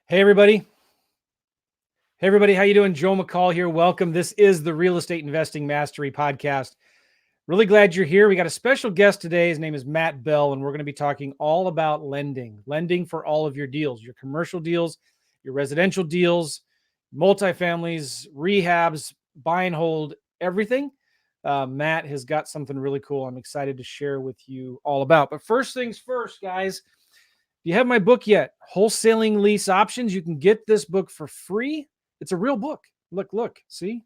Hey everybody. Hey everybody, how you doing? Joe McCall here. Welcome. This is the Real Estate Investing Mastery Podcast. Really glad you're here. We got a special guest today. His name is Matt Bell, and we're going to be talking all about lending for all of your deals, your commercial deals, your residential deals, multifamilies, rehabs, buy and hold, everything. Matt has got something really cool I'm excited to share with you all about. But first things first, guys. If you have my book yet, Wholesaling Lease Options, you can get this book for free. It's a real book. Look, see?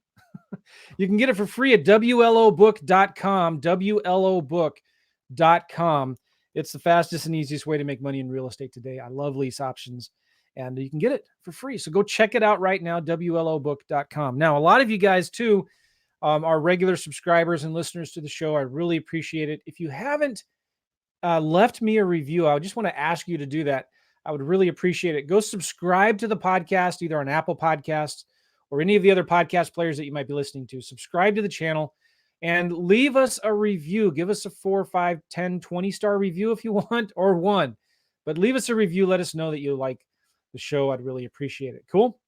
You can get it for free at WLObook.com, WLObook.com. It's the fastest and easiest way to make money in real estate today. I love lease options, and you can get it for free. So go check it out right now, WLObook.com. Now, a lot of you guys, too, are regular subscribers and listeners to the show. I really appreciate it. If you haven't left me a review, I just want to ask you to do that. I would really appreciate it. Go subscribe to the podcast, either on Apple Podcasts or any of the other podcast players that you might be listening to. Subscribe to the channel and leave us a review. Give us a 4, 5, 10, 20-star review if you want, or one. But leave us a review. Let us know that you like the show. I'd really appreciate it. Cool?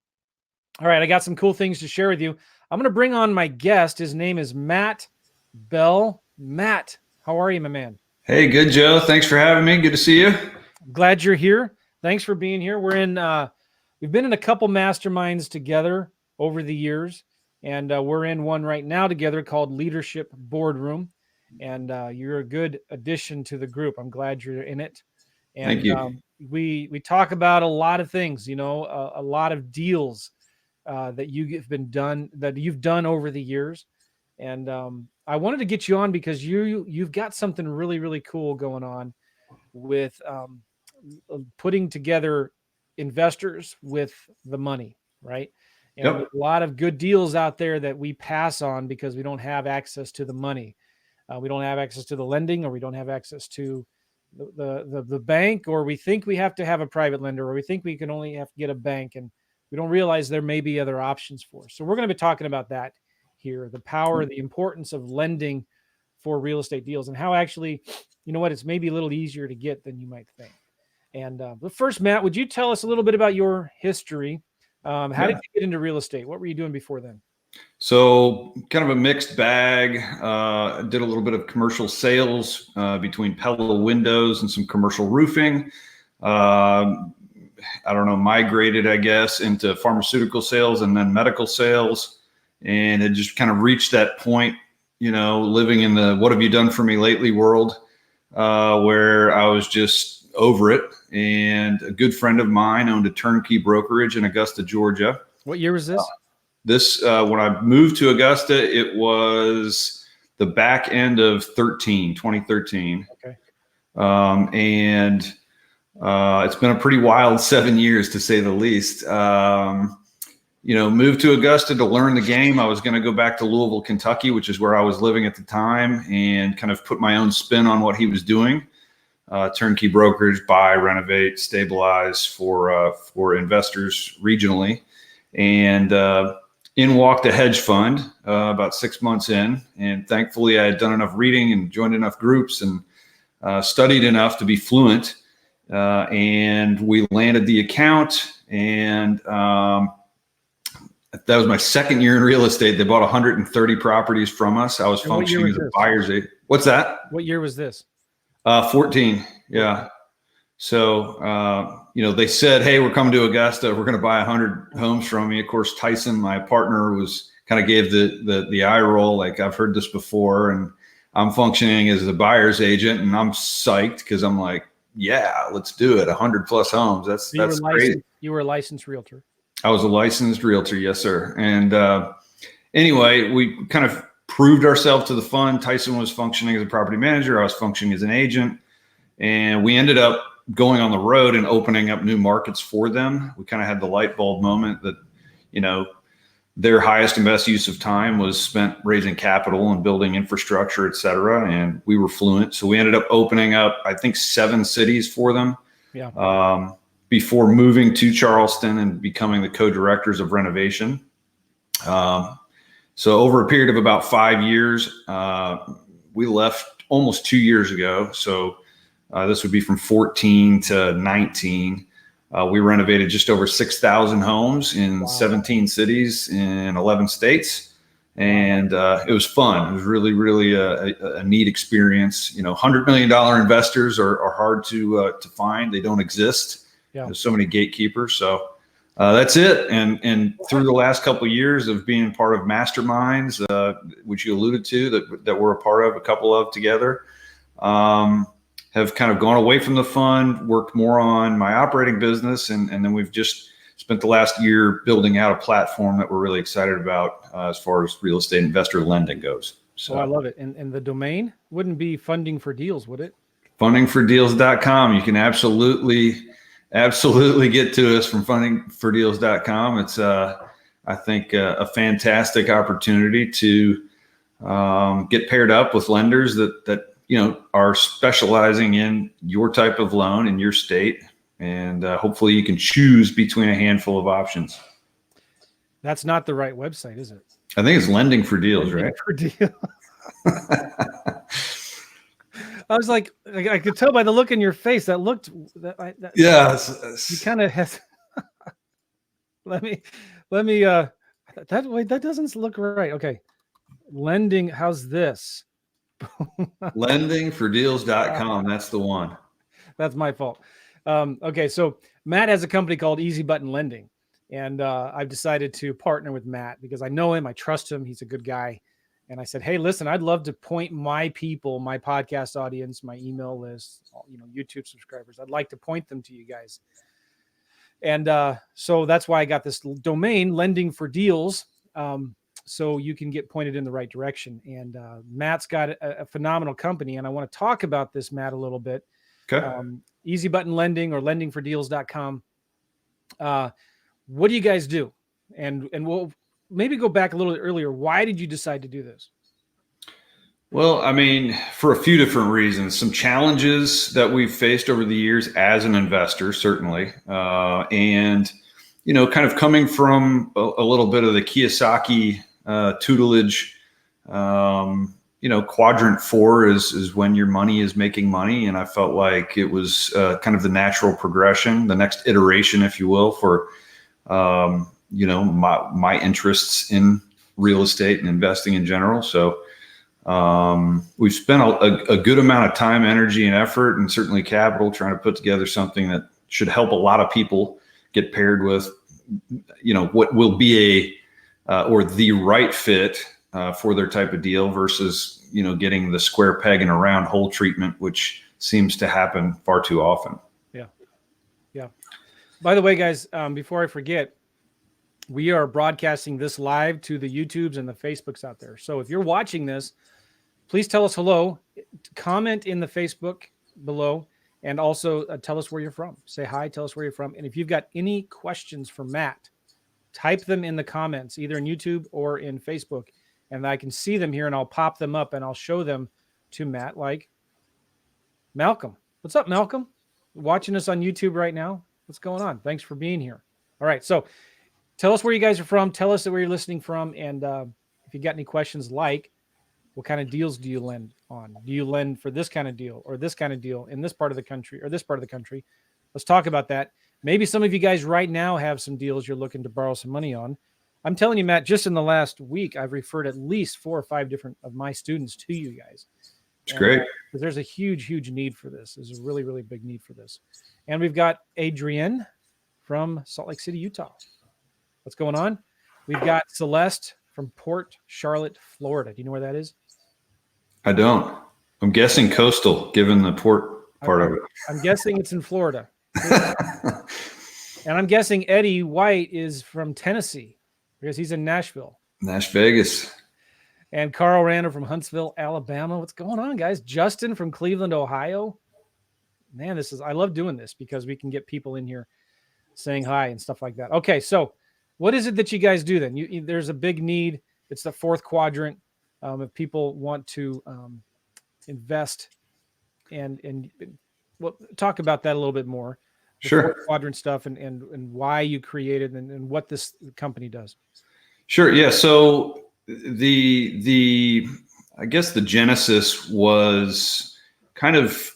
All right, I got some cool things to share with you. I'm going to bring on my guest. His name is Matt Bell. Matt, how are you, my man? Hey, good, Joe. Thanks for having me. Good to see you. I'm glad you're here. Thanks for being here. We've been in a couple masterminds together over the years, and we're in one right now together called Leadership Boardroom. And you're a good addition to the group. I'm glad you're in it. And Thank you. We talk about a lot of things, a lot of deals that you've done over the years. And I wanted to get you on because you've got something really, really cool going on with putting together investors with the money, right? And Yep. there's a lot of good deals out there that we pass on because we don't have access to the money. We don't have access to the lending, or we don't have access to the bank, or we think we have to have a private lender, or we think we can only have to get a bank, and we don't realize there may be other options for us. So we're going to be talking about that here, the power, the importance of lending for real estate deals, and how actually, it's maybe a little easier to get than you might think. And but first, Matt, would you tell us a little bit about your history? How did you get into real estate? What were you doing before then? So kind of a mixed bag. Did a little bit of commercial sales between Pella windows and some commercial roofing. Migrated, I guess, into pharmaceutical sales and then medical sales. And it just kind of reached that point, living in the what have you done for me lately world, where I was just over it. And a good friend of mine owned a turnkey brokerage in Augusta, Georgia. What year was this? When I moved to Augusta, it was the back end of 2013. Okay. It's been a pretty wild 7 years, to say the least. Moved to Augusta to learn the game. I was going to go back to Louisville, Kentucky, which is where I was living at the time, and kind of put my own spin on what he was doing. Turnkey brokerage, buy, renovate, stabilize for investors regionally. And in walked a hedge fund about 6 months in. And thankfully, I had done enough reading and joined enough groups and studied enough to be fluent. And we landed the account, and that was my second year in real estate. They bought 130 properties from us. I was functioning as a buyer's agent. What's that? What year was this? 14. Yeah. So, they said, hey, we're coming to Augusta. We're going to buy 100 homes from you. Of course, Tyson, my partner, was kind of gave the eye roll. Like, I've heard this before, and I'm functioning as a buyer's agent, and I'm psyched because I'm like, yeah, let's do it. 100 plus homes. That's crazy. You were a licensed realtor. I was a licensed realtor. Yes, sir. And anyway, we kind of proved ourselves to the fund. Tyson was functioning as a property manager. I was functioning as an agent. And we ended up going on the road and opening up new markets for them. We kind of had the light bulb moment that, their highest and best use of time was spent raising capital and building infrastructure, et cetera. And we were fluent. So we ended up opening up, I think, 7 cities for them. Yeah. Before moving to Charleston and becoming the co-directors of renovation. So over a period of about 5 years, we left almost 2 years ago. So this would be from 14 to 19. We renovated just over 6,000 homes in Wow. 17 cities in 11 states. And it was fun. It was really, really a neat experience. You know, $100 million investors are hard to find. They don't exist. Yeah. There's so many gatekeepers. So that's it. And through the last couple of years of being part of masterminds, which you alluded to, that we're a part of, a couple of together, have kind of gone away from the fund, worked more on my operating business, and then we've just spent the last year building out a platform that we're really excited about as far as real estate investor lending goes. So I love it. And the domain wouldn't be Funding for Deals, would it? fundingfordeals.com. You can absolutely get to us from fundingfordeals.com. It's I think a fantastic opportunity to get paired up with lenders that you know are specializing in your type of loan in your state. And hopefully you can choose between a handful of options. That's not the right website, is it? I think it's Lending for Deals, Lending right? For Deals. I was like, I could tell by the look in your face that looked. Yeah. You kind of has. let me. That doesn't look right. Okay. Lending. How's this? Lendingfordeals.com. That's the one. That's my fault. Okay, so Matt has a company called Easy Button Lending, and I've decided to partner with Matt because I know him, I trust him, he's a good guy. And I said, hey, listen, I'd love to point my people, my podcast audience, my email list, you know, YouTube subscribers. I'd like to point them to you guys. And so that's why I got this domain, Lending for Deals, so you can get pointed in the right direction. And Matt's got a phenomenal company, and I want to talk about this, Matt, a little bit. Okay. Easy Button Lending or lendingfordeals.com. What do you guys do? And we'll maybe go back a little earlier. Why did you decide to do this? Well, I mean, for a few different reasons, some challenges that we've faced over the years as an investor, certainly. And, you know, kind of coming from a little bit of the Kiyosaki tutelage, you know, quadrant 4 is when your money is making money. And I felt like it was kind of the natural progression, the next iteration, if you will, for, you know, my interests in real estate and investing in general. So we've spent a good amount of time, energy, and effort, and certainly capital trying to put together something that should help a lot of people get paired with, you know, what will be or the right fit for their type of deal versus, you know, getting the square peg in a round hole treatment, which seems to happen far too often. Yeah. Yeah. By the way, guys, before I forget, we are broadcasting this live to the YouTubes and the Facebooks out there. So if you're watching this, please tell us hello, comment in the Facebook below, and also tell us where you're from. Say hi, tell us where you're from. And if you've got any questions for Matt, type them in the comments, either in YouTube or in Facebook, and I can see them here and I'll pop them up and I'll show them to Matt, like Malcolm. What's up, Malcolm? Watching us on YouTube right now. What's going on? Thanks for being here. All right. So tell us where you guys are from. Tell us where you're listening from. And if you got any questions, like what kind of deals do you lend on? Do you lend for this kind of deal or this kind of deal in this part of the country or this part of the country? Let's talk about that. Maybe some of you guys right now have some deals you're looking to borrow some money on. I'm telling you, Matt, just in the last week, I've referred at least 4 or 5 different of my students to you guys. It's great. Because there's a huge, huge need for this. There's a really, really big need for this. And we've got Adrienne from Salt Lake City, Utah. What's going on? We've got Celeste from Port Charlotte, Florida. Do you know where that is? I don't. I'm guessing coastal, given the port part of it. I'm guessing it's in Florida. And I'm guessing Eddie White is from Tennessee because he's in Nashville. Nash Vegas. And Carl Randall from Huntsville, Alabama. What's going on, guys? Justin from Cleveland, Ohio. Man, I love doing this because we can get people in here saying hi and stuff like that. Okay, so what is it that you guys do then? There's a big need. It's the 4th quadrant. If people want to invest and well, talk about that a little bit more. Sure. 4th quadrant stuff and why you created and what this company does. Sure. Yeah. So I guess the genesis was kind of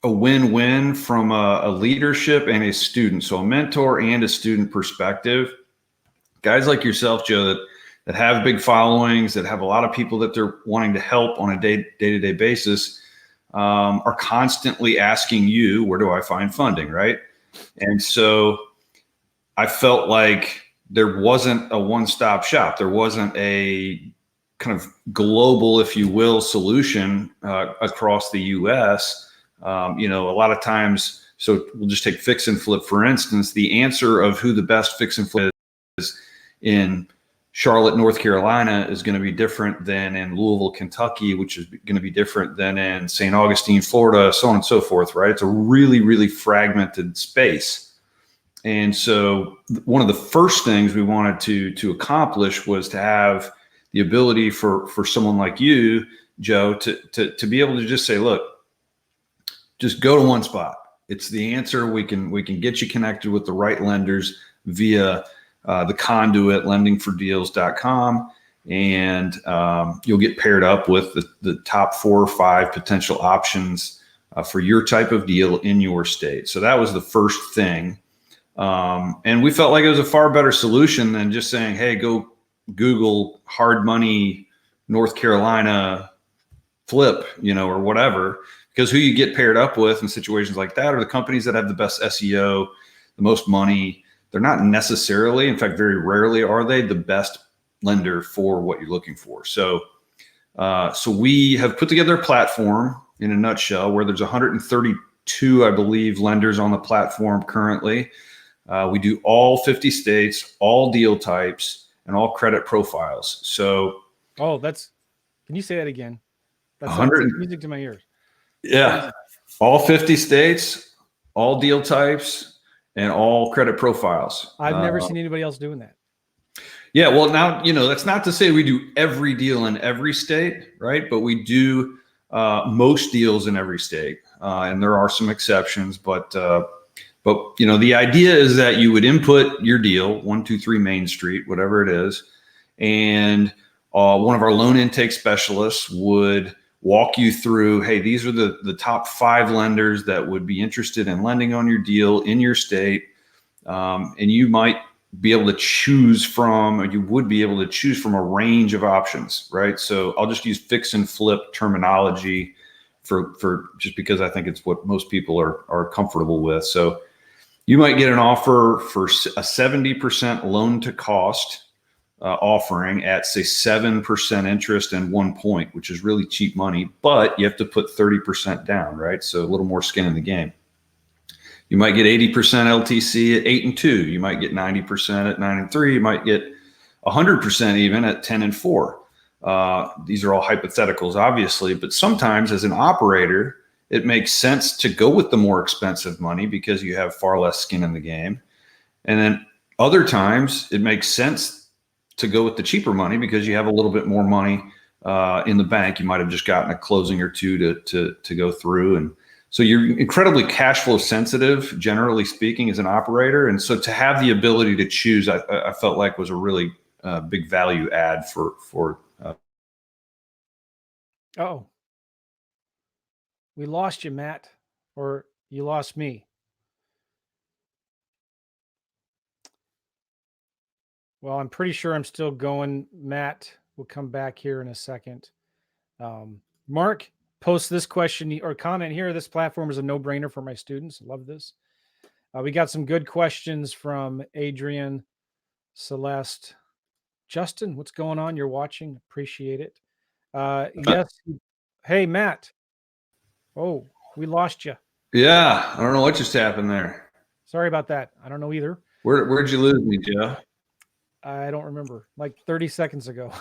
a win-win from a leadership and a student. So a mentor and a student perspective. Guys like yourself, Joe, that have big followings, that have a lot of people that they're wanting to help on a day-to-day basis, are constantly asking you, where do I find funding, right? And so I felt like there wasn't a one-stop shop. There wasn't a kind of global, if you will, solution across the U.S. A lot of times, so we'll just take fix and flip, for instance. The answer of who the best fix and flip is in Charlotte, North Carolina is going to be different than in Louisville, Kentucky, which is going to be different than in St. Augustine, Florida, so on and so forth, right? It's a really, really fragmented space. And so one of the first things we wanted to accomplish was to have the ability for someone like you, Joe, to be able to just say, look, just go to one spot. It's the answer. We can get you connected with the right lenders via the conduit, lendingfordeals.com, and you'll get paired up with the top 4 or 5 potential options for your type of deal in your state. So that was the first thing. And we felt like it was a far better solution than just saying, hey, go Google hard money North Carolina flip, or whatever, because who you get paired up with in situations like that are the companies that have the best SEO, the most money. They're not necessarily, in fact, very rarely are they the best lender for what you're looking for. So we have put together a platform in a nutshell where there's 132, I believe, lenders on the platform currently. We do all 50 states, all deal types, and all credit profiles. So, can you say that again? That sounds 100 like music to my ears. Yeah, all 50 states, all deal types, and all credit profiles. I've never seen anybody else doing that. Yeah, well, now, that's not to say we do every deal in every state, right? But we do most deals in every state, and there are some exceptions. But the idea is that you would input your deal, 123 Main Street, whatever it is, and one of our loan intake specialists would walk you through, hey, these are the top 5 lenders that would be interested in lending on your deal in your state. And you might be able to choose from, or you would be able to choose from a range of options, right? So I'll just use fix and flip terminology for just because I think it's what most people are comfortable with. So you might get an offer for a 70% loan to cost offering at, say, 7% interest and 1 point, which is really cheap money, but you have to put 30% down, right? So a little more skin in the game. You might get 80% LTC at 8 and 2. You might get 90% at 9 and 3. You might get 100% even at 10 and 4. These are all hypotheticals, obviously, but sometimes as an operator, it makes sense to go with the more expensive money because you have far less skin in the game. And then other times it makes sense to go with the cheaper money because you have a little bit more money in the bank. You might have just gotten a closing or two to go through. And so you're incredibly cash flow sensitive, generally speaking, as an operator. And so to have the ability to choose, I felt like was a really big value add for. Oh, we lost you, Matt, or you lost me. Well, I'm pretty sure I'm still going. Matt will come back here in a second. Mark, post this question or comment here. This platform is a no-brainer for my students. Love this. We got some good questions from Adrian, Celeste, Justin. What's going on? You're watching. Appreciate it. Yes. Hey, Matt. Oh, we lost you. Yeah, I don't know what just happened there. Sorry about that. I don't know either. Where'd you lose me, Joe? I don't remember. Like 30 seconds ago.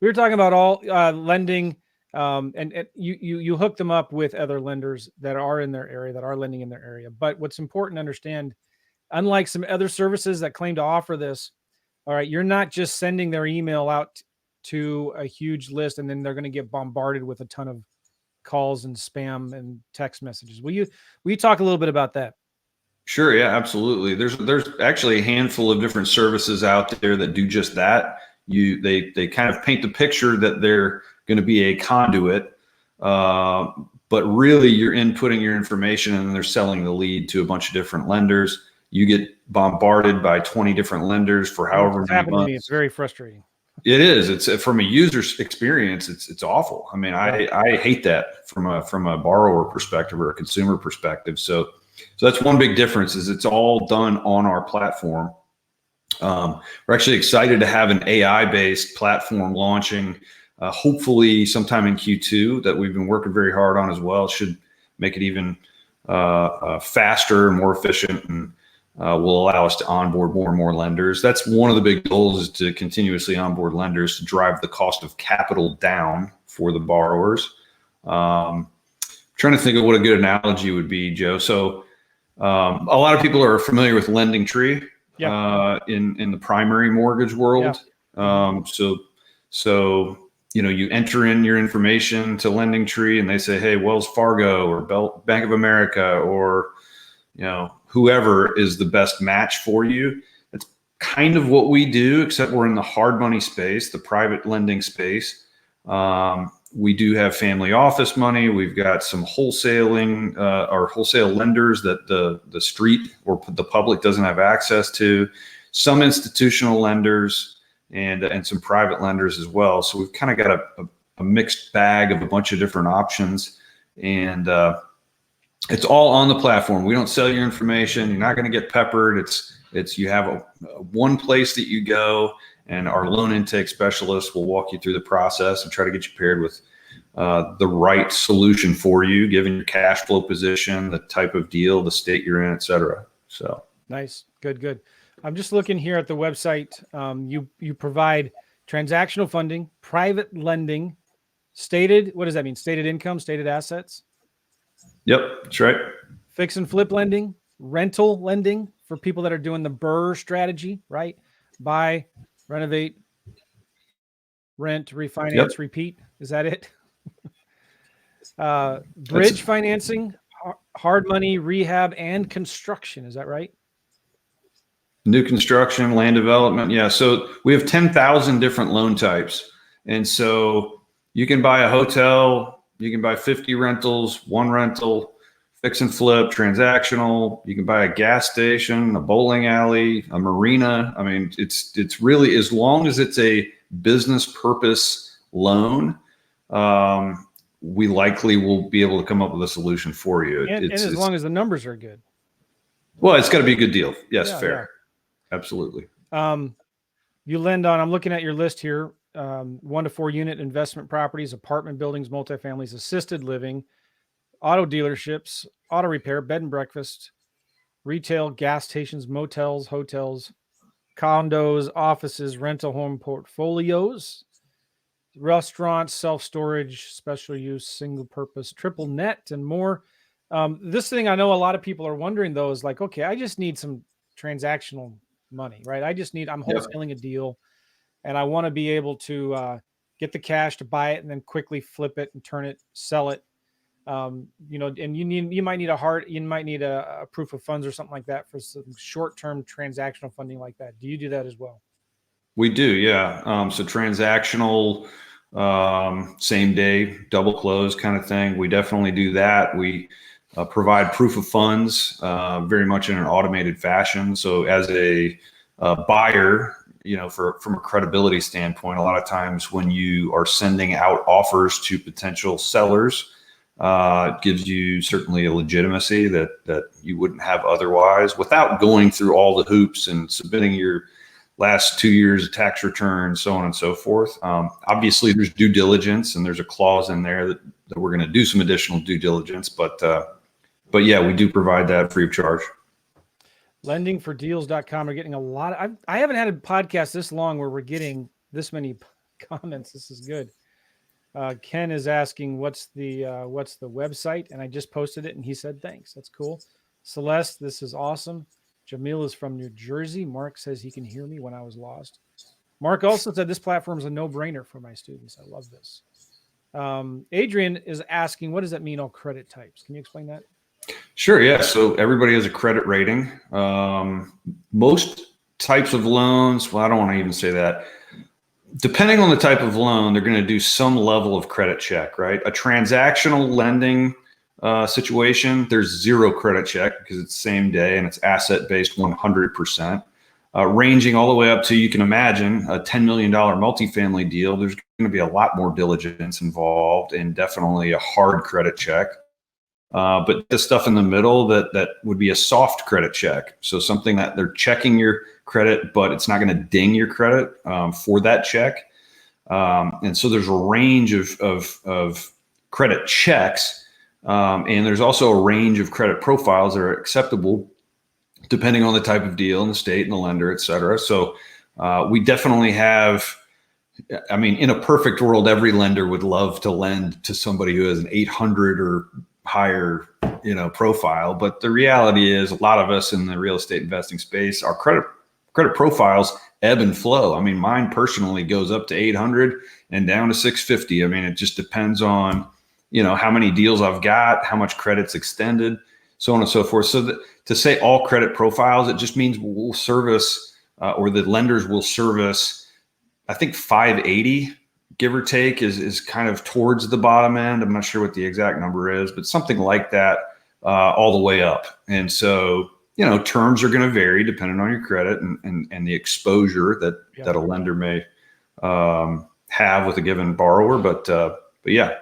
We were talking about all lending, and you hook them up with other lenders that are in their area, that are lending in their area. But what's important to understand, unlike some other services that claim to offer this, all right, you're not just sending their email out to a huge list and then they're going to get bombarded with a ton of calls and spam and text messages. Will you talk a little bit about that? Sure. Yeah, absolutely. There's actually a handful of different services out there that do just that. They kind of paint the picture that they're going to be a conduit, but but really you're inputting your information and they're selling the lead to a bunch of different lenders. You get bombarded by 20 different lenders for however It's many happened to me. months. It's very frustrating. It is. It's from a user's experience. It's awful. I mean, I hate that from a borrower perspective or a consumer perspective. So that's one big difference is it's all done on our platform. We're actually excited to have an AI-based platform launching, hopefully sometime in Q2 that we've been working very hard on as well. It should make it even faster and more efficient, and will allow us to onboard more and more lenders. That's one of the big goals, is to continuously onboard lenders to drive the cost of capital down for the borrowers. Trying to think of what a good analogy would be, Joe. So a lot of people are familiar with LendingTree. Yeah. In the primary mortgage world. Yeah. So you enter in your information to LendingTree and they say, hey, Wells Fargo or Bank of America or whoever is the best match for you. That's kind of what we do, except we're in the hard money space, the private lending space. We do have family office money. We've got some wholesaling, or wholesale lenders that the street or the public doesn't have access to, some institutional lenders, and some private lenders as well. So we've kind of got a mixed bag of a bunch of different options, and it's all on the platform. We don't sell your information. You're not going to get peppered. It's you have one place that you go, and our loan intake specialist will walk you through the process and try to get you paired with the right solution for you, given your cash flow position, the type of deal, the state you're in, et cetera. So nice. Good. I'm just looking here at the website. You provide transactional funding, private lending, stated, what does that mean? Stated income, stated assets? Yep, that's right. Fix and flip lending, rental lending for people that are doing the BRRRR strategy, right? Buy, renovate, rent, refinance, repeat. Is that it? Bridge financing, hard money, rehab, and construction. Is that right? New construction, land development. Yeah. So we have 10,000 different loan types. And so you can buy a hotel, you can buy 50 rentals, one rental, fix and flip, transactional. You can buy a gas station, a bowling alley, a marina. I mean, it's really, as long as it's a business purpose loan, we likely will be able to come up with a solution for you. And as long as the numbers are good. Well, it's got to be a good deal. Yes, yeah, fair. Yeah. Absolutely. You lend on, I'm looking at your list here, 1 to 4 unit investment properties, apartment buildings, multifamilies, assisted living, auto dealerships, auto repair, bed and breakfast, retail, gas stations, motels, hotels, condos, offices, rental home portfolios, restaurants, self-storage, special use, single purpose, triple net, and more. This thing I know a lot of people are wondering though is like, okay, I just need some transactional money, right? I'm wholesaling a deal and I want to be able to get the cash to buy it and then quickly flip it and turn it, sell it. And you might need a proof of funds or something like that for some short-term transactional funding like that. Do you do that as well? We do, yeah. So transactional, same day, double close kind of thing. We definitely do that. We provide proof of funds very much in an automated fashion. So as a buyer, from a credibility standpoint, a lot of times when you are sending out offers to potential sellers, it gives you certainly a legitimacy that you wouldn't have otherwise, without going through all the hoops and submitting your last 2 years of tax returns, so on and so forth. Obviously, there's due diligence, and there's a clause in there that we're going to do some additional due diligence. But yeah, we do provide that free of charge. Lendingfordeals.com are getting a lot of, I haven't had a podcast this long where we're getting this many comments. This is good. Ken is asking what's the website, and I just posted it and he said thanks. That's cool. Celeste, this is awesome. Jamil is from New Jersey. Mark says he can hear me when I was lost. Mark also said this platform is a no-brainer for my students. I love this. Adrian is asking, what does that mean, all credit types? Can you explain that? Sure, yeah. So everybody has a credit rating. Most types of loans, well, I don't want to even say that. Depending on the type of loan, they're going to do some level of credit check, right? A transactional lending situation, there's zero credit check because it's same day and it's asset based 100%. Ranging all the way up to, you can imagine, a $10 million multifamily deal. There's going to be a lot more diligence involved and definitely a hard credit check. But the stuff in the middle that would be a soft credit check. So something that they're checking your credit, but it's not going to ding your credit for that check. And so there's a range of credit checks. And there's also a range of credit profiles that are acceptable depending on the type of deal and the state and the lender, et cetera. So we definitely have, I mean, in a perfect world, every lender would love to lend to somebody who has an 800 or higher, profile. But the reality is, a lot of us in the real estate investing space, our credit profiles ebb and flow. I mean, mine personally goes up to 800 and down to 650. I mean, it just depends on, how many deals I've got, how much credit's extended, so on and so forth. So to say all credit profiles, it just means we'll service, or the lenders will service, I think 580, give or take, is kind of towards the bottom end. I'm not sure what the exact number is, but something like that, all the way up. And so, terms are going to vary depending on your credit and the exposure that a lender may have with a given borrower. But yeah,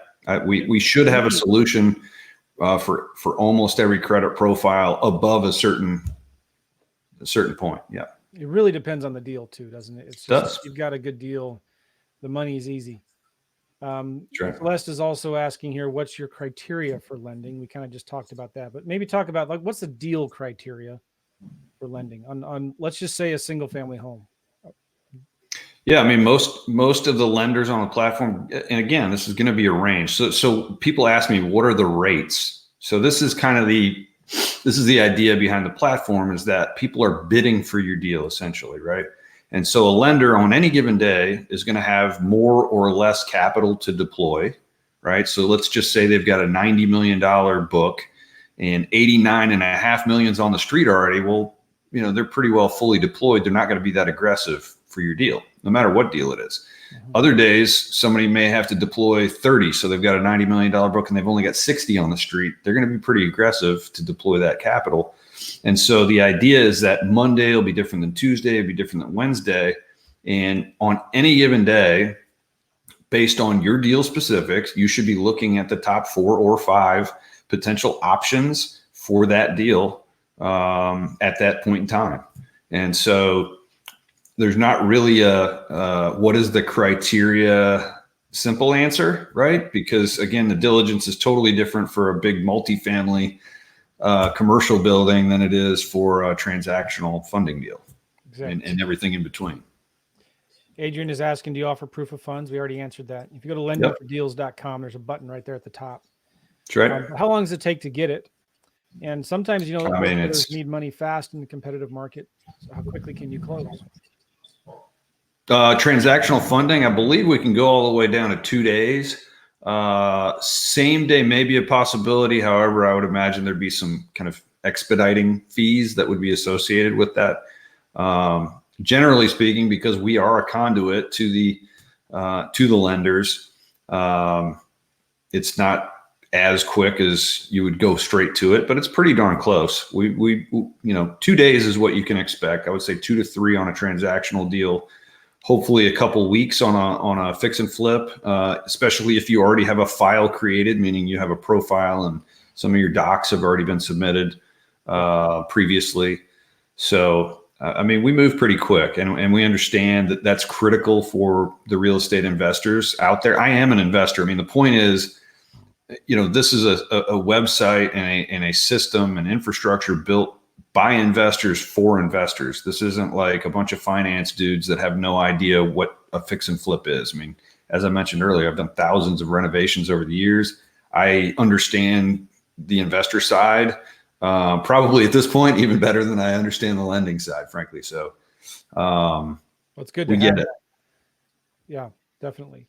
we should have a solution for almost every credit profile above a certain point. Yeah. It really depends on the deal too, doesn't it? It's just, If you've got a good deal, the money is easy. Right. Celeste is also asking here, what's your criteria for lending? We kind of just talked about that, but maybe talk about, like, what's the deal criteria for lending on let's just say a single family home. Yeah, I mean, most of the lenders on the platform, and again, this is going to be a range. So people ask me, what are the rates? So this is the idea behind the platform, is that people are bidding for your deal essentially, right? And so a lender on any given day is going to have more or less capital to deploy, right? So let's just say they've got a $90 million book and 89.5 million's on the street already. Well, they're pretty well fully deployed. They're not going to be that aggressive for your deal, no matter what deal it is. Mm-hmm. Other days, somebody may have to deploy 30. So they've got a $90 million book and they've only got 60 on the street. They're going to be pretty aggressive to deploy that capital. And so the idea is that Monday will be different than Tuesday, it'll be different than Wednesday. And on any given day, based on your deal specifics, you should be looking at the top 4 or 5 potential options for that deal at that point in time. And so there's not really a what is the criteria simple answer, right? Because again, the diligence is totally different for a big multifamily commercial building than it is for a transactional funding deal. Exactly. And everything in between. Adrian is asking, do you offer proof of funds? We already answered that. If you go to lendingfordeals.com, there's a button right there at the top. That's right. How long does it take to get it? And sometimes, lenders need money fast in the competitive market. So how quickly can you close? Transactional funding, I believe we can go all the way down to 2 days. Same day may be a possibility. However, I would imagine there'd be some kind of expediting fees that would be associated with that. Generally speaking, because we are a conduit to the lenders, it's not as quick as you would go straight to it, but it's pretty darn close. We 2 days is what you can expect. I would say 2 to 3 on a transactional deal. Hopefully a couple weeks on a fix and flip, especially if you already have a file created, meaning you have a profile and some of your docs have already been submitted previously. So, we move pretty quick, and we understand that that's critical for the real estate investors out there. I am an investor. The point is, this is a website and a system and infrastructure built by investors for investors. This isn't like a bunch of finance dudes that have no idea what a fix and flip is. As I mentioned earlier, I've done thousands of renovations over the years. I understand the investor side, probably at this point, even better than I understand the lending side, frankly. So it's good to get it. Yeah, definitely.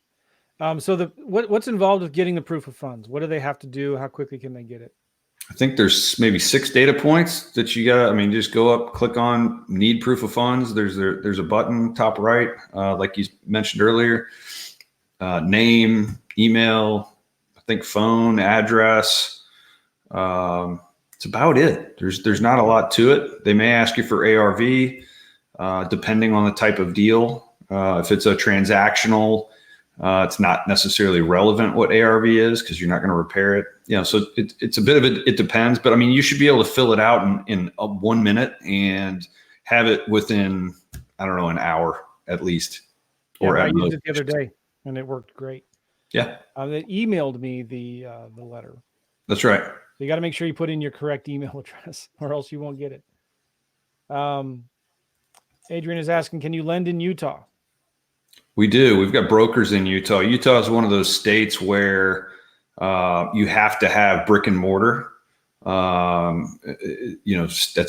So what's involved with getting the proof of funds? What do they have to do? How quickly can they get it? I think there's maybe 6 data points that you got. Just go up, click on need proof of funds. There's a button top right, like you mentioned earlier, name, email, I think phone, address, It's about it. There's not a lot to it. They may ask you for ARV, depending on the type of deal. If it's a transactional, it's not necessarily relevant what ARV is because you're not going to repair it. So it's a bit of it. It depends, but I mean, you should be able to fill it out in 1 minute and have it within, I don't know, an hour at least. Or I used it the other day and it worked great. Yeah. They emailed me the letter. That's right. So you got to make sure you put in your correct email address or else you won't get it. Adrian is asking, can you lend in Utah? We do. We've got brokers in Utah. Utah is one of those states where you have to have brick and mortar. That's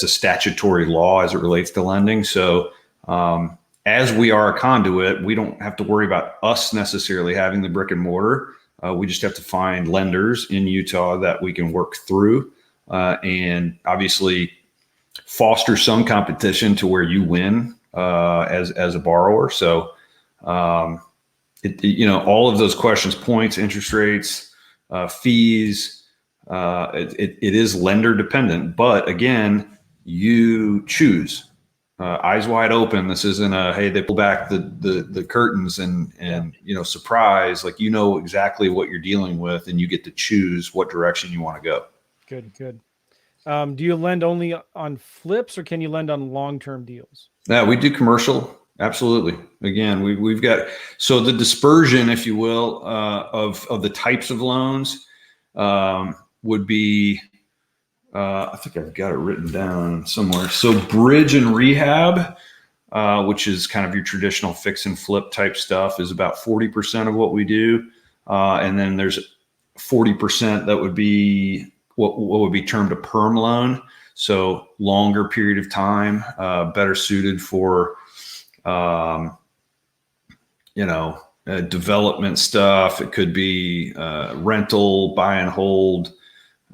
a statutory law as it relates to lending. So as we are a conduit, we don't have to worry about us necessarily having the brick and mortar. We just have to find lenders in Utah that we can work through and obviously foster some competition to where you win as a borrower. So, all of those questions, points, interest rates, fees, it is lender dependent, but again, you choose. Eyes wide open. This isn't hey, they pull back the curtains and surprise. Like, exactly what you're dealing with, and you get to choose what direction you want to go. Good. Do you lend only on flips, or can you lend on long-term deals? Yeah, we do commercial. Absolutely. Again, we've got, so the dispersion, if you will, of the types of loans would be, I think I've got it written down somewhere. So bridge and rehab, which is kind of your traditional fix and flip type stuff, is about 40% of what we do. And then there's 40% that would be what would be termed a perm loan. So longer period of time, better suited for, development stuff. It could be rental, buy and hold,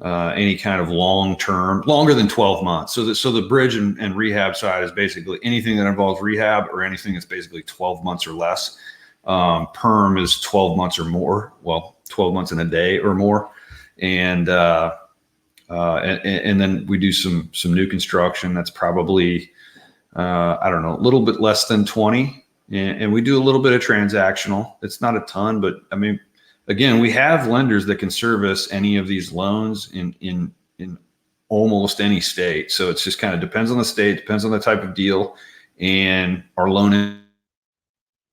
any kind of long-term, longer than 12 months. So the bridge and rehab side is basically anything that involves rehab or anything that's basically 12 months or less. Perm is 12 months or more. Well, 12 months and a day or more. And then we do some new construction that's probably, a little bit less than 20. And we do a little bit of transactional. It's not a ton, but I mean, again, we have lenders that can service any of these loans in almost any state. So it's just kind of depends on the state, depends on the type of deal, and our loan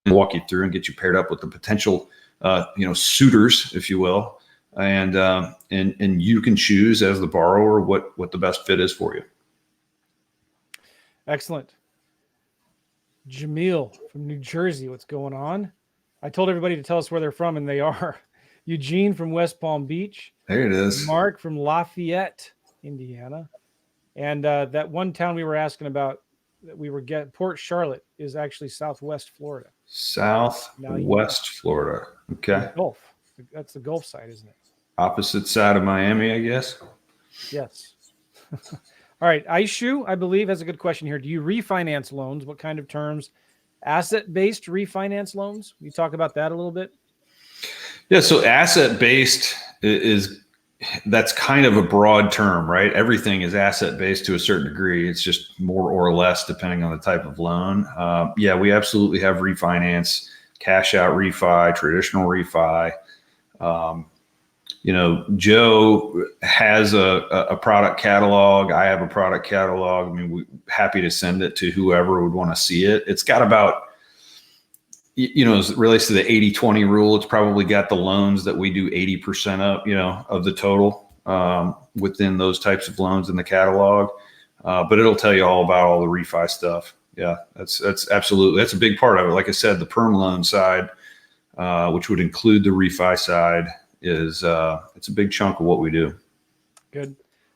walk you through and get you paired up with the potential, suitors, if you will, and you can choose as the borrower what the best fit is for you. Excellent. Jamil from New Jersey, what's going on? I told everybody to tell us where they're from, and they are. Eugene from West Palm Beach. There it is. Mark from Lafayette, Indiana. And that one town we were asking about, that we were Port Charlotte, is actually Southwest Florida. Southwest Florida. Okay. Gulf. That's the Gulf side, isn't it? Opposite side of Miami, I guess. Yes. All right. Aishu, I believe, has a good question here. Do you refinance loans? What kind of terms? Asset-based refinance loans? You talk about that a little bit? Yeah. So asset-based that's kind of a broad term, right? Everything is asset-based to a certain degree. It's just more or less depending on the type of loan. We absolutely have refinance, cash out refi, traditional refi. Joe has a product catalog. I have a product catalog. I mean, we're happy to send it to whoever would want to see it. It's got about, as it relates to the 80-20 rule, it's probably got the loans that we do 80% of the total within those types of loans in the catalog. But it'll tell you all about all the refi stuff. Yeah, that's absolutely, that's a big part of it. Like I said, the perm loan side, which would include the refi side, is it's a big chunk of what we do. Good.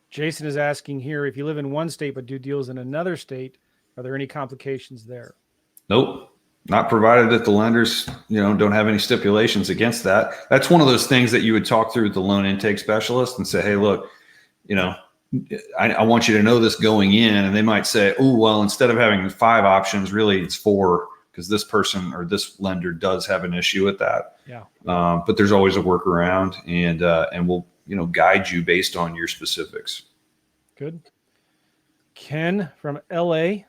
Jason is asking here, if you live in one state but do deals in another state, are there any complications there? Nope. Not provided that the lenders, don't have any stipulations against that. That's one of those things that you would talk through with the loan intake specialist and say, hey, look, I want you to know this going in. And they might say, oh, well, instead of having 5 options, really it's 4, because this person or this lender does have an issue with that. Yeah. But there's always a workaround, and we'll guide you based on your specifics. Good. Ken from LA.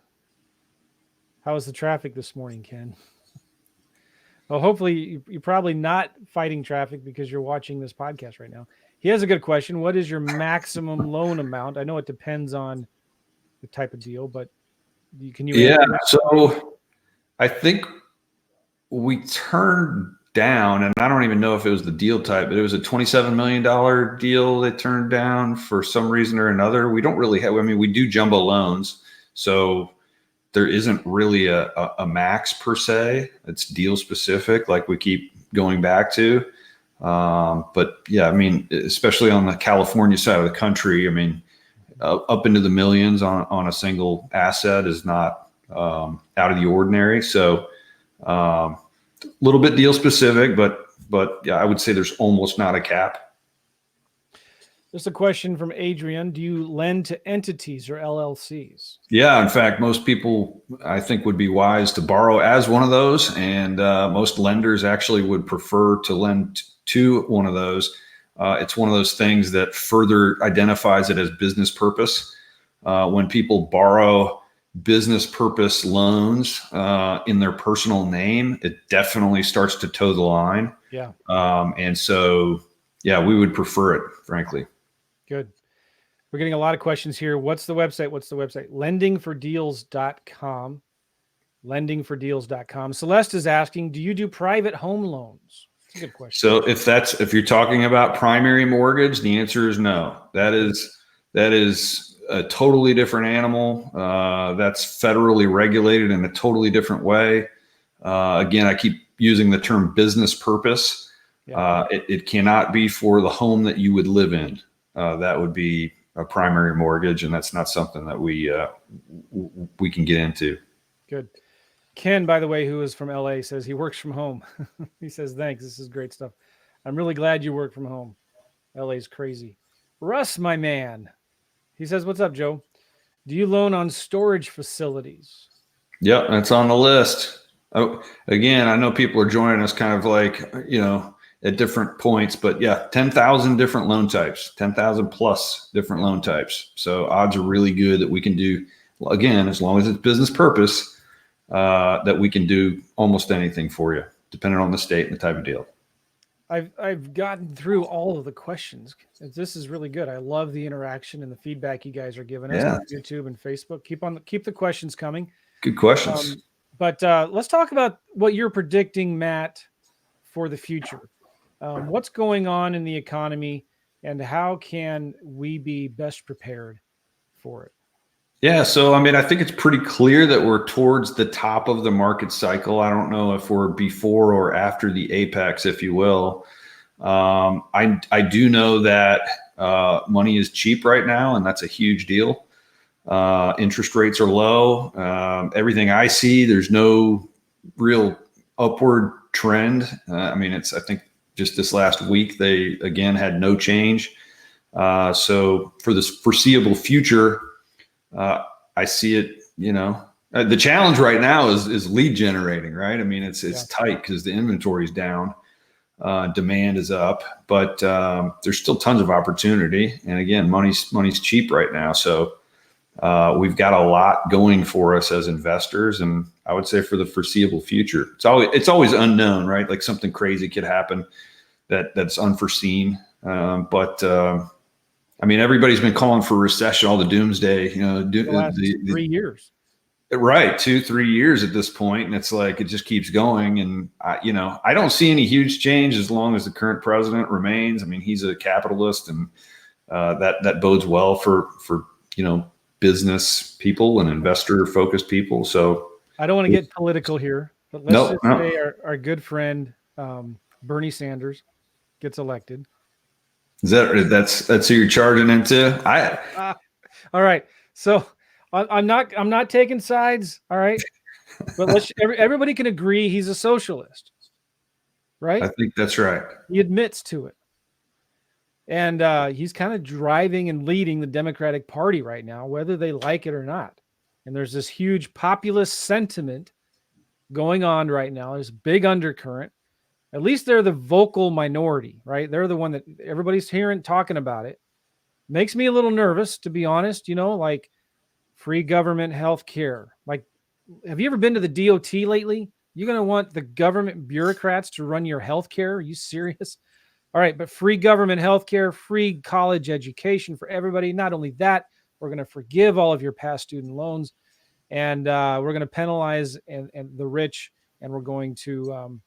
How was the traffic this morning, Ken? Well, hopefully you're probably not fighting traffic because you're watching this podcast right now. He has a good question. What is your maximum loan amount? I know it depends on the type of deal, but can you answer that? So I think we turned down, and I don't even know if it was the deal type, but it was a $27 million deal they turned down for some reason or another. We don't really have, we do jumbo loans. So there isn't really a max per se. It's deal specific, like we keep going back to. But yeah, especially on the California side of the country, up into the millions on a single asset is not out of the ordinary. So a little bit deal specific, but yeah, I would say there's almost not a cap. There's a question from Adrian. Do you lend to entities or LLCs? Yeah, in fact, most people, I think, would be wise to borrow as one of those. And most lenders actually would prefer to lend to one of those. It's one of those things that further identifies it as business purpose. When people borrow business purpose loans in their personal name, it definitely starts to toe the line. Yeah. And so, yeah, we would prefer it, frankly. Good. We're getting a lot of questions here. What's the website? Lendingfordeals.com. Lendingfordeals.com. Celeste is asking, do you do private home loans? That's a good question. So if you're talking about primary mortgage, the answer is no. That is a totally different animal. That's federally regulated in a totally different way. Again, I keep using the term business purpose. Yeah. It cannot be for the home that you would live in. That would be a primary mortgage, and that's not something that we can get into. Good. Ken, by the way, who is from LA, says he works from home. He says, thanks. This is great stuff. I'm really glad you work from home. LA's crazy. Russ, my man. He says, what's up, Joe? Do you loan on storage facilities? Yep, that's on the list. Oh, again, I know people are joining us kind of like, at different points, but yeah, 10,000 different loan types, 10,000 plus different loan types. So odds are really good that we can do, again, as long as it's business purpose, that we can do almost anything for you, depending on the state and the type of deal. I've gotten through all of the questions. This is really good. I love the interaction and the feedback you guys are giving us on YouTube and Facebook. Keep the questions coming. Good questions. But let's talk about what you're predicting, Matt, for the future. What's going on in the economy, and how can we be best prepared for it? Yeah, so I think it's pretty clear that we're towards the top of the market cycle. I don't know if we're before or after the apex, if you will. I do know that money is cheap right now, and that's a huge deal. Interest rates are low. Everything I see, there's no real upward trend. I think just this last week, they again had no change. So for this foreseeable future, I see it, the challenge right now is lead generating, right? It's tight because the inventory is down, demand is up, but there's still tons of opportunity. And again, money's cheap right now. So we've got a lot going for us as investors. And I would say for the foreseeable future, it's always unknown, right? Like something crazy could happen that's unforeseen. Everybody's been calling for recession, all the doomsday, the last 3 years. Right. 2-3 years at this point. And it's like, it just keeps going. And I don't see any huge change as long as the current president remains. He's a capitalist, and that bodes well for business people and investor focused people. So I don't want to get political here, but let's just say our good friend, Bernie Sanders gets elected. That's who you're charging into? All right. So I'm not taking sides. All right. But everybody can agree he's a socialist, right? I think that's right. He admits to it. And he's kind of driving and leading the Democratic Party right now, whether they like it or not. And there's this huge populist sentiment going on right now. There's a big undercurrent. At least they're the vocal minority, right? They're the one that everybody's hearing talking about it. Makes me a little nervous, to be honest, like free government health care. Like, have you ever been to the DOT lately? You're going to want the government bureaucrats to run your health care? Are you serious? All right, but free government health care, free college education for everybody. Not only that, we're going to forgive all of your past student loans, and we're going to penalize and the rich, and we're going to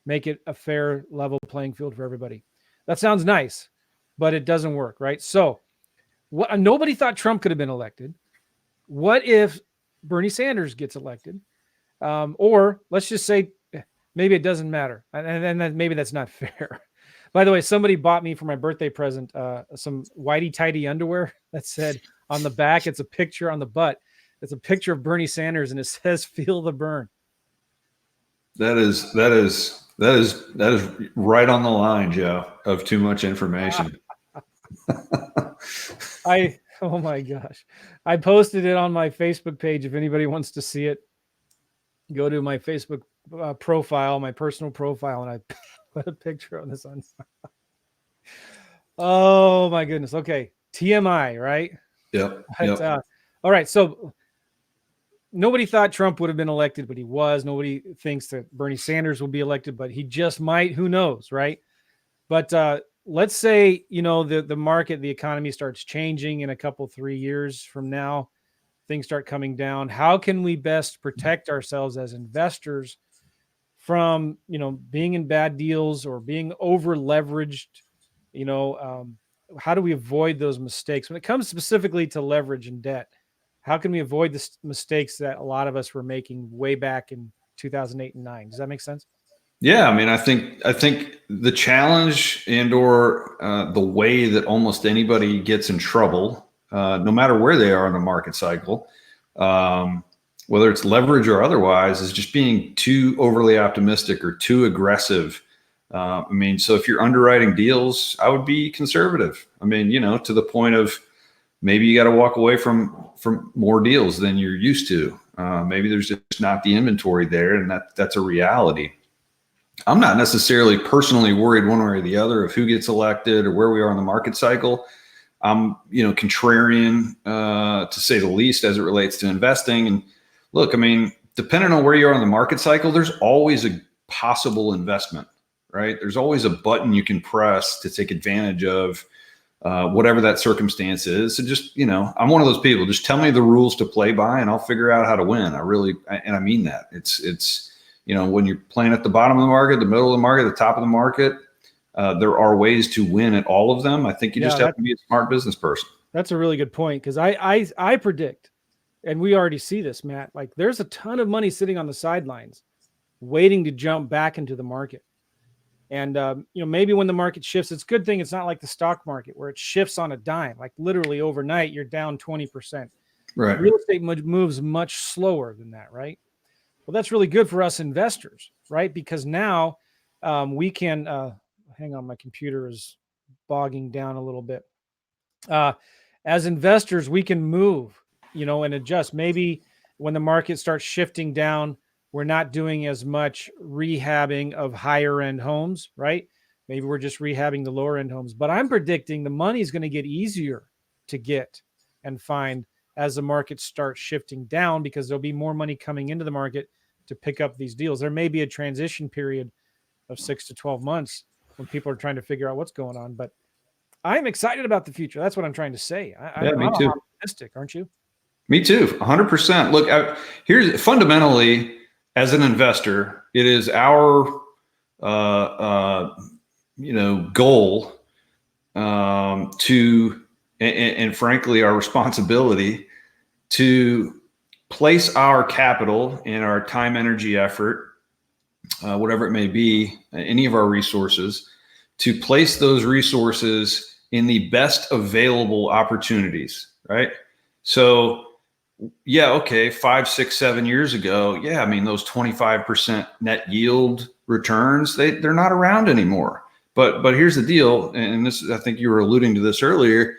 make it a fair, level playing field for everybody. That sounds nice, but it doesn't work, right? So nobody thought Trump could have been elected. What if Bernie Sanders gets elected? Or let's just say maybe it doesn't matter. And then maybe that's not fair. By the way, somebody bought me for my birthday present some whitey tighty underwear that said on the back, it's a picture on the butt. It's a picture of Bernie Sanders and it says, "Feel the burn." That is right on the line, Joe, of too much information. Oh my gosh. I posted it on my Facebook page. If anybody wants to see it, go to my Facebook profile, my personal profile, and I put a picture of this on. Oh my goodness. Okay. TMI, right? Yep. All right. So nobody thought Trump would have been elected, but he was. Nobody thinks that Bernie Sanders will be elected, but he just might. Who knows, right? But let's say, the market, the economy starts changing in a couple, 3 years from now. Things start coming down. How can we best protect ourselves as investors from, being in bad deals or being over leveraged? How do we avoid those mistakes when it comes specifically to leverage and debt? How can we avoid the mistakes that a lot of us were making way back in 2008 and 2009? Does that make sense? Yeah, I mean, I think the challenge and/or the way that almost anybody gets in trouble, no matter where they are in the market cycle, whether it's leverage or otherwise, is just being too overly optimistic or too aggressive. I mean, so if you're underwriting deals, I would be conservative. I mean, to the point of maybe you got to walk away from more deals than you're used to. Maybe there's just not the inventory there, and that's a reality. I'm not necessarily personally worried one way or the other of who gets elected or where we are in the market cycle. I'm, contrarian to say the least as it relates to investing. And look, I mean, depending on where you are in the market cycle, there's always a possible investment, right? There's always a button you can press to take advantage of whatever that circumstance is. So just, I'm one of those people. Just tell me the rules to play by, and I'll figure out how to win. I mean that. It's when you're playing at the bottom of the market, the middle of the market, the top of the market, there are ways to win at all of them. I think you just have to be a smart business person. That's a really good point, because I predict, and we already see this, Matt, like there's a ton of money sitting on the sidelines waiting to jump back into the market. And, maybe when the market shifts, it's a good thing it's not like the stock market where it shifts on a dime. Like literally overnight, you're down 20%. Right. Real estate moves much slower than that, right? Well, that's really good for us investors, right? Because now we can, hang on, my computer is bogging down a little bit. As investors, we can move, and adjust. Maybe when the market starts shifting down, we're not doing as much rehabbing of higher end homes, right? Maybe we're just rehabbing the lower end homes. But I'm predicting the money is going to get easier to get and find as the market starts shifting down, because there'll be more money coming into the market to pick up these deals. There may be a transition period of 6 to 12 months when people are trying to figure out what's going on. But I'm excited about the future. That's what I'm trying to say. Me too. I'm optimistic, aren't you? Me too, 100%. Look, here's fundamentally, as an investor, it is our goal to, and frankly, our responsibility to place our capital and our time, energy, effort, whatever it may be, any of our resources, to place those resources in the best available opportunities, right? So, yeah, okay, 5, 6, 7 years ago, yeah, I mean, those 25% net yield returns, they're not around anymore. But here's the deal, and this, I think you were alluding to this earlier,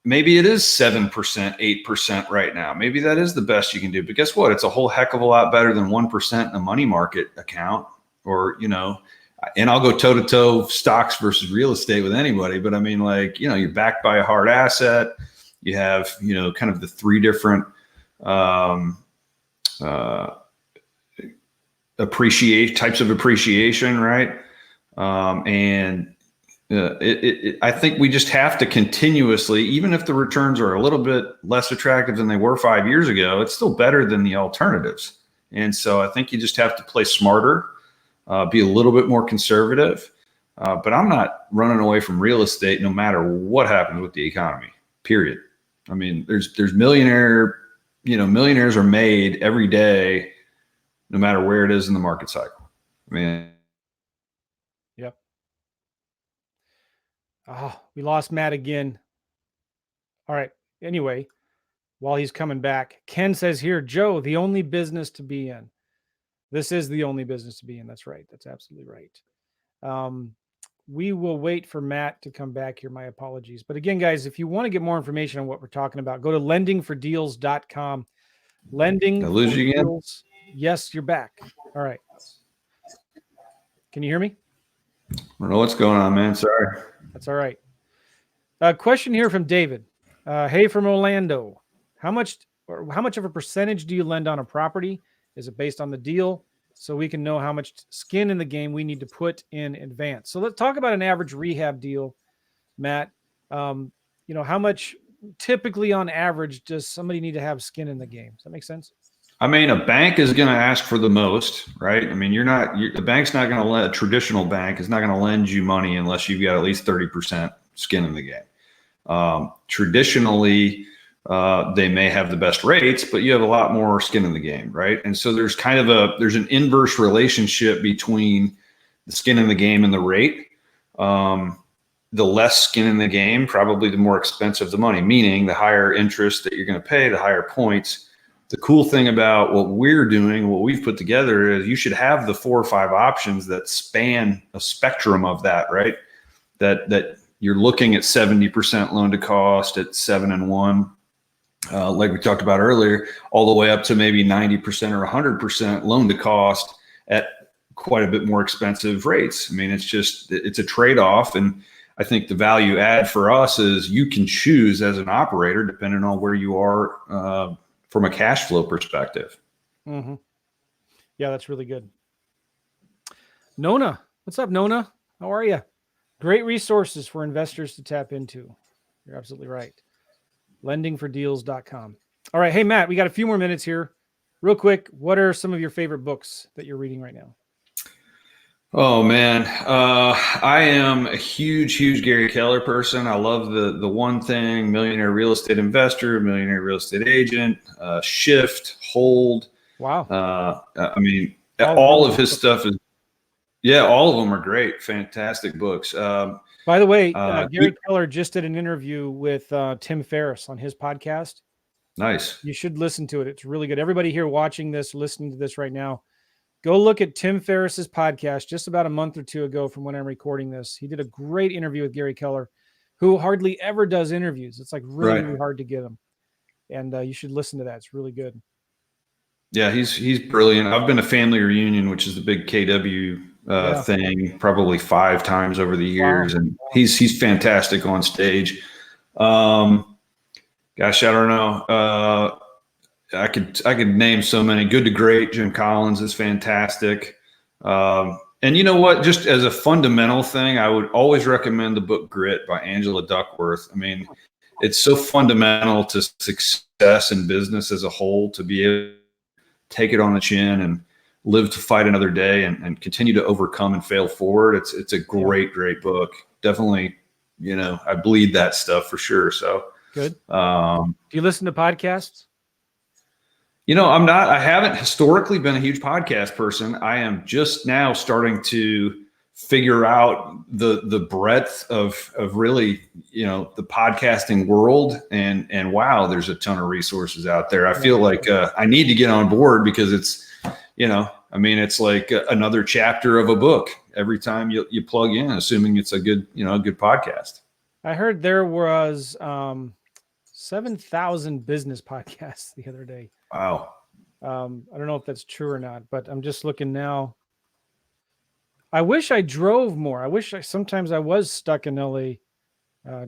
maybe it is 7%, 8% right now. Maybe that is the best you can do. But guess what? It's a whole heck of a lot better than 1% in a money market account, or, and I'll go toe to toe stocks versus real estate with anybody. But I mean, like, you're backed by a hard asset. You have, kind of the three different types of appreciation, right? I think we just have to continuously, even if the returns are a little bit less attractive than they were 5 years ago, it's still better than the alternatives. And so I think you just have to play smarter, be a little bit more conservative. But I'm not running away from real estate no matter what happens with the economy, period. I mean, there's millionaires are made every day, no matter where it is in the market cycle. I mean, yep. Oh, we lost Matt again. All right. Anyway, while he's coming back, Ken says here, Joe, the only business to be in. This is the only business to be in. That's right. That's absolutely right. We will wait for Matt to come back here. My apologies. But again, guys, if you want to get more information on what we're talking about, go to lendingfordeals.com. Lending. Did I lose you again? Deals. Yes, you're back. All right. Can you hear me? I don't know what's going on, man. Sorry. That's all right. Question here from David. Hey, from Orlando. How much of a percentage do you lend on a property? Is it based on the deal? So we can know how much skin in the game we need to put in advance. So let's talk about an average rehab deal, Matt. How much typically on average does somebody need to have skin in the game? Does that make sense? I mean, a bank is going to ask for the most, right? I mean, the bank's not going to a traditional bank is not going to lend you money unless you've got at least 30% skin in the game. Traditionally, they may have the best rates, but you have a lot more skin in the game, right? And so there's there's an inverse relationship between the skin in the game and the rate. The less skin in the game, probably the more expensive the money, meaning the higher interest that you're going to pay, the higher points. The cool thing about what we're doing, what we've put together, is you should have the 4 or 5 options that span a spectrum of that, right? That you're looking at 70% loan to cost at 7 and 1. Like we talked about earlier, all the way up to maybe 90% or 100% loan to cost at quite a bit more expensive rates. I mean, it's a trade-off. And I think the value add for us is you can choose as an operator, depending on where you are from a cash flow perspective. Mm-hmm. Yeah, that's really good. Nona, what's up, Nona? How are you? Great resources for investors to tap into. You're absolutely right. Lendingfordeals.com. All right. Hey, Matt, we got a few more minutes here. Real quick, what are some of your favorite books that you're reading right now? Oh, man. I am a huge Gary Keller person. I love the One Thing, Millionaire Real Estate Investor, Millionaire Real Estate Agent, Shift, Hold. Wow. I mean, all of his stuff is, all of them are great. Fantastic books. By the way, Gary Keller just did an interview with Tim Ferriss on his podcast. Nice. You should listen to it. It's really good. Everybody here watching this, listening to this right now, go look at Tim Ferriss's podcast just about a month or two ago from when I'm recording this. He did a great interview with Gary Keller, who hardly ever does interviews. It's like really hard to get him. And you should listen to that. It's really good. Yeah, he's brilliant. I've been to Family Reunion, which is the big KW thing, probably 5 times over the years. Wow. And he's fantastic on stage. Gosh, I don't know. I could name so many. Good to Great, Jim Collins is fantastic. And you know what? Just as a fundamental thing, I would always recommend the book Grit by Angela Duckworth. I mean, it's so fundamental to success in business as a whole to be able to take it on the chin and live to fight another day and continue to overcome and fail forward. It's a great book. Definitely, I bleed that stuff for sure. So good. Do you listen to podcasts? I haven't historically been a huge podcast person. I am just now starting to figure out the breadth of really, the podcasting world. And wow, there's a ton of resources out there. I feel like I need to get on board because it's, it's like another chapter of a book every time you plug in, assuming it's a good podcast. I heard there was 7,000 business podcasts the other day. Wow. I don't know if that's true or not, but I'm just looking now. I wish I drove more. Sometimes I was stuck in LA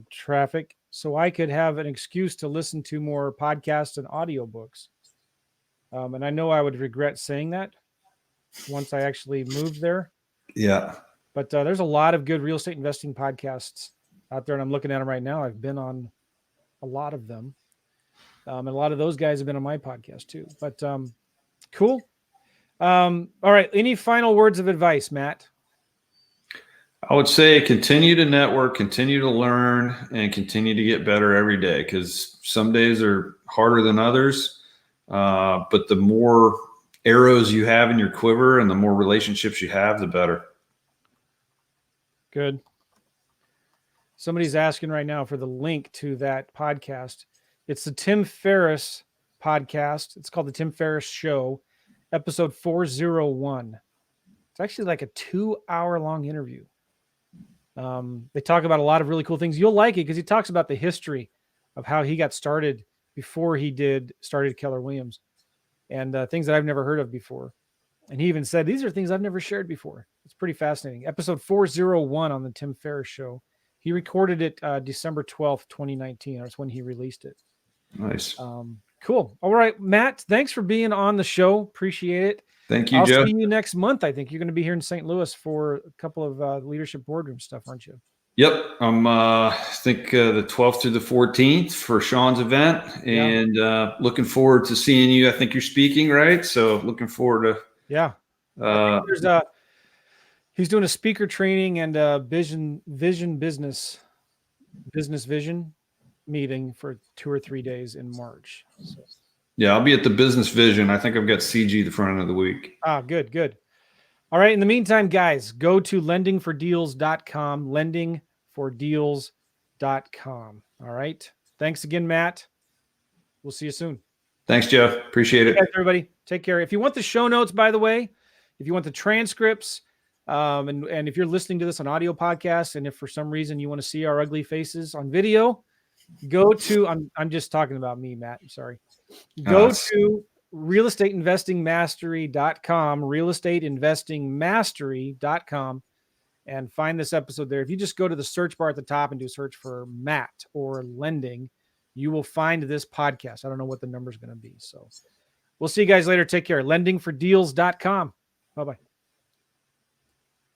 traffic so I could have an excuse to listen to more podcasts and audiobooks. And I know I would regret saying that once I actually moved there. Yeah. But there's a lot of good real estate investing podcasts out there, and I'm looking at them right now. I've been on a lot of them. And a lot of those guys have been on my podcast too. But cool. All right. Any final words of advice, Matt? I would say continue to network, continue to learn, and continue to get better every day, because some days are harder than others. But the more arrows you have in your quiver and the more relationships you have, the better. Good. Somebody's asking right now for the link to that podcast. It's the Tim Ferriss podcast. It's called The Tim Ferriss Show, episode 401. It's actually like a 2-hour long interview. They talk about a lot of really cool things. You'll like it because he talks about the history of how he got started before he started Keller Williams, and things that I've never heard of before. And he even said, these are things I've never shared before. It's pretty fascinating. Episode 401 on the Tim Ferriss Show. He recorded it December 12th, 2019. That's when he released it. Nice. Cool. All right, Matt, thanks for being on the show. Appreciate it. Thank you, I'll Joe. see you next month. I think you're going to be here in St. Louis for a couple of leadership boardroom stuff, aren't you? Yep. I'm, I think the 12th through the 14th for Sean's event, and looking forward to seeing you. I think you're speaking, right? So looking forward to. Yeah. He's doing a speaker training and a business vision meeting for 2 or 3 days in March. So. Yeah, I'll be at the Business Vision. I think I've got CG the front end of the week. Good. All right. In the meantime, guys, go to lendingfordeals.com, lendingfordeals.com. All right. Thanks again, Matt. We'll see you soon. Thanks, Joe. Appreciate it. Thanks, everybody. Take care. If you want the show notes, by the way, if you want the transcripts, and if you're listening to this on audio podcast, and if for some reason you want to see our ugly faces on video, go to, I'm just talking about me, Matt. I'm sorry. Go to realestateinvestingmastery.com, realestateinvestingmastery.com, and find this episode there. If you just go to the search bar at the top and do a search for Matt or lending, you will find this podcast. I don't know what the number is going to be. So we'll see you guys later. Take care. Lendingfordeals.com. Bye-bye.